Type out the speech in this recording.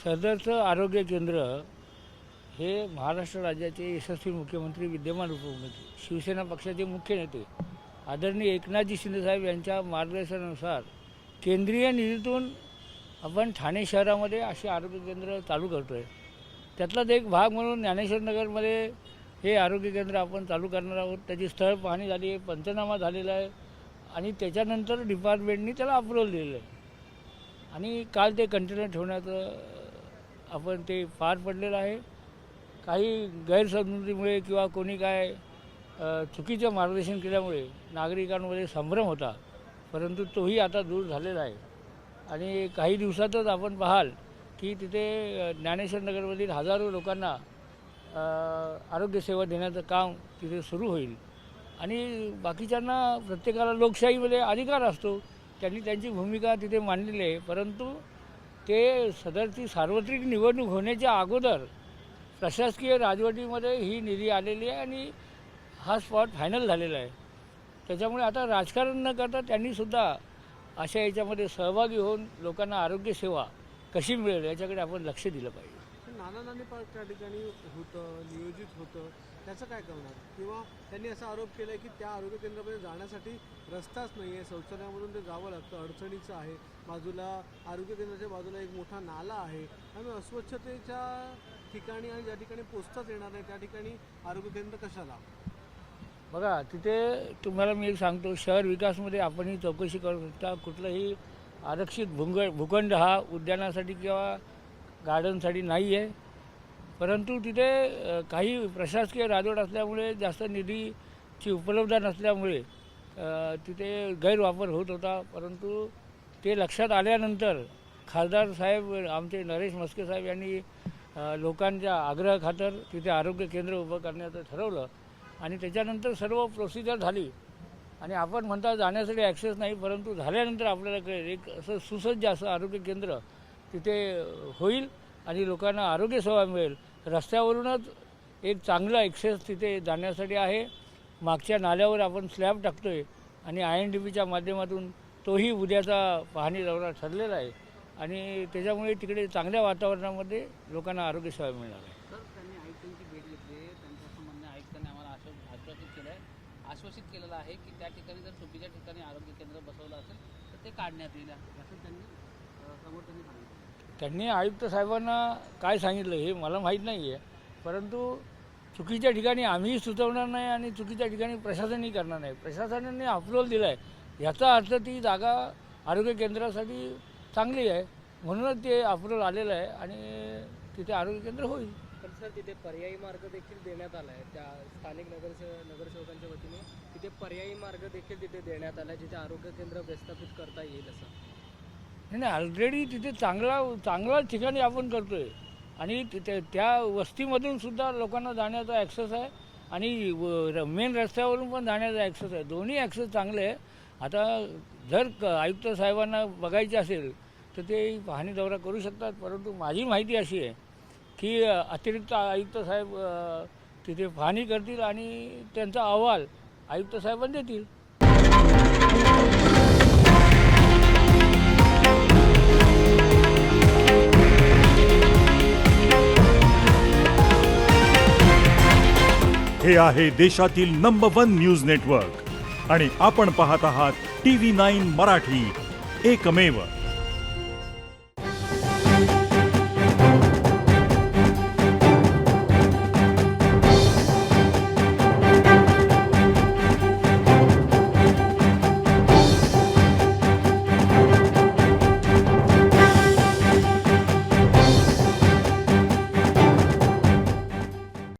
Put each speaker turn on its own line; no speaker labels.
सदरचं आरोग्य केंद्र हे महाराष्ट्र राज्याचे यशस्वी मुख्यमंत्री, विद्यमान उपमुख्यमंत्री, शिवसेना पक्षाचे मुख्य नेते आदरणीय एकनाथजी शिंदेसाहेब यांच्या मार्गदर्शनानुसार केंद्रीय निधीतून आपण ठाणे शहरामध्ये असे आरोग्य केंद्र चालू करतो आहे. त्यातलाच एक भाग म्हणून ज्ञानेश्वर नगरमध्ये हे आरोग्य केंद्र आपण चालू करणार आहोत. त्याची स्थळ पाहणी झाली आहे, पंचनामा झालेला आहे आणि त्याच्यानंतर डिपार्टमेंटनी त्याला अप्रूव्हल दिलेलं आहे आणि काल ते कंटेनर ठेवण्याचं आपण ते पार पडलेलं आहे. काही गैरसमजुतीमुळे किंवा कोणी काय चुकीचं मार्गदर्शन केल्यामुळे नागरिकांमध्ये संभ्रम होता, परंतु तोही आता दूर झालेला आहे आणि काही दिवसातच आपण पाहाल की तिथे ज्ञानेश्वर नगरमधील हजारो लोकांना आरोग्यसेवा देण्याचं काम तिथे सुरू होईल आणि बाकीच्यांना प्रत्येकाला लोकशाहीमध्ये अधिकार असतो, त्यांनी त्यांची भूमिका तिथे मांडलेली आहे. परंतु ते सदरची सार्वत्रिक निवडणूक होण्याच्या अगोदर प्रशासकीय राजवटीमध्ये ही निधी आलेली आहे आणि हा स्पॉट फायनल झालेला आहे. त्याच्यामुळे आता राजकारण न करता त्यांनीसुद्धा अशा याच्यामध्ये सहभागी होऊन लोकांना आरोग्यसेवा कशी मिळेल याच्याकडे आपण लक्ष दिलं पाहिजे.
नाना पार्क त्या ठिकाणी होतं, नियोजित होतं, त्याचं काय करणार? किंवा त्यांनी असा आरोप केला आहे की त्या आरोग्य केंद्रामध्ये जाण्यासाठी रस्ताच नाही आहे, शौचालयामधून ते जावं लागतं, अडचणीचं आहे. बाजूला आरोग्य केंद्राच्या बाजूला एक मोठा नाला आहे आणि अस्वच्छतेच्या ठिकाणी आणि ज्या ठिकाणी पोचताच येणार नाही त्या ठिकाणी आरोग्य केंद्र कशाला?
बघा, तिथे तुम्हाला मी एक सांगतो, शहर विकासमध्ये आपणही चौकशी करू शकता. कुठलंही आरक्षित भूखंड हा उद्यानासाठी किंवा गार्डनसाठी नाही आहे, परंतु तिथे काही प्रशासकीय राजवट असल्यामुळे जास्त निधीची उपलब्धता नसल्यामुळे तिथे गैरवापर होत होता. परंतु ते लक्षात आल्यानंतर खासदार साहेब आमचे नरेश म्हस्के साहेब यांनी लोकांच्या आग्रहाखातर तिथे आरोग्य केंद्र उभं करण्याचं ठरवलं आणि त्याच्यानंतर सर्व प्रोसिजर झाली आणि आपण म्हणता जाण्यासाठी ॲक्सेस नाही, परंतु झाल्यानंतर आपल्याला कळेल एक असं सुसज्ज असं आरोग्य केंद्र तिथे होईल आणि लोकांना आरोग्यसेवा मिळेल. रस्त्यावरूनच एक चांगला ॲक्सेस तिथे जाण्यासाठी आहे. मागच्या नाल्यावर आपण स्लॅब टाकतो आहे आणि INDBच्या माध्यमातून तोही उद्याचा पाहणी दौरा ठरलेला आहे आणि त्याच्यामुळे तिकडे चांगल्या वातावरणामध्ये लोकांना आरोग्यसेवा मिळणार आहे.
सर, त्यांनी आयुक्तांची भेट घेतली, त्यांचं असं म्हणणं आयुक्तांनी आम्हाला आश्वासित केलेलं आहे की त्या ठिकाणी जर चुकीच्या ठिकाणी आरोग्य केंद्र बसवलं असेल तर ते काढण्यात येईल असं त्यांनी समोरच्यांनी सांगितलं.
त्यांनी आयुक्त साहेबांना काय सांगितलं हे मला माहीत नाही आहे, परंतु चुकीच्या ठिकाणी आम्हीही सुचवणार नाही आणि चुकीच्या ठिकाणी प्रशासनही करणार नाही. प्रशासनाने अप्रूव्हल दिला आहे याचा अर्थ ती जागा आरोग्य केंद्रासाठी चांगली आहे, म्हणूनच ते अप्रूव्हल आलेलं आहे आणि तिथे आरोग्य केंद्र होईल.
पण सर, तिथे पर्यायी मार्ग देखील देण्यात आला आहे. त्या स्थानिक नगरसेवकांच्या वतीने तिथे पर्यायी मार्ग देखील तिथे देण्यात आला आहे जिथे आरोग्य केंद्र व्यवस्थापित करता येईल असं.
नाही, ऑलरेडी तिथे चांगला ठिकाणी आपण करतो आहे आणि तिथे त्या वस्तीमधून सुद्धा लोकांना जाण्याचा ॲक्सेस आहे आणि मेन रस्त्यावरून पण जाण्याचा ॲक्सेस आहे. दोन्ही ॲक्सेस चांगले आहे. आता जर आयुक्त साहेबांना बघायचे असेल तर ते पाहणी दौरा करू शकतात, परंतु माझी माहिती अशी आहे की अतिरिक्त आयुक्त साहेब तिथे पाहणी करतील आणि त्यांचा अहवाल आयुक्त साहेबांना देतील.
हे आहे देशातील नंबर 1 न्यूज नेटवर्क आणि आपण पाहत आहात TV9 मराठी, एकमेव.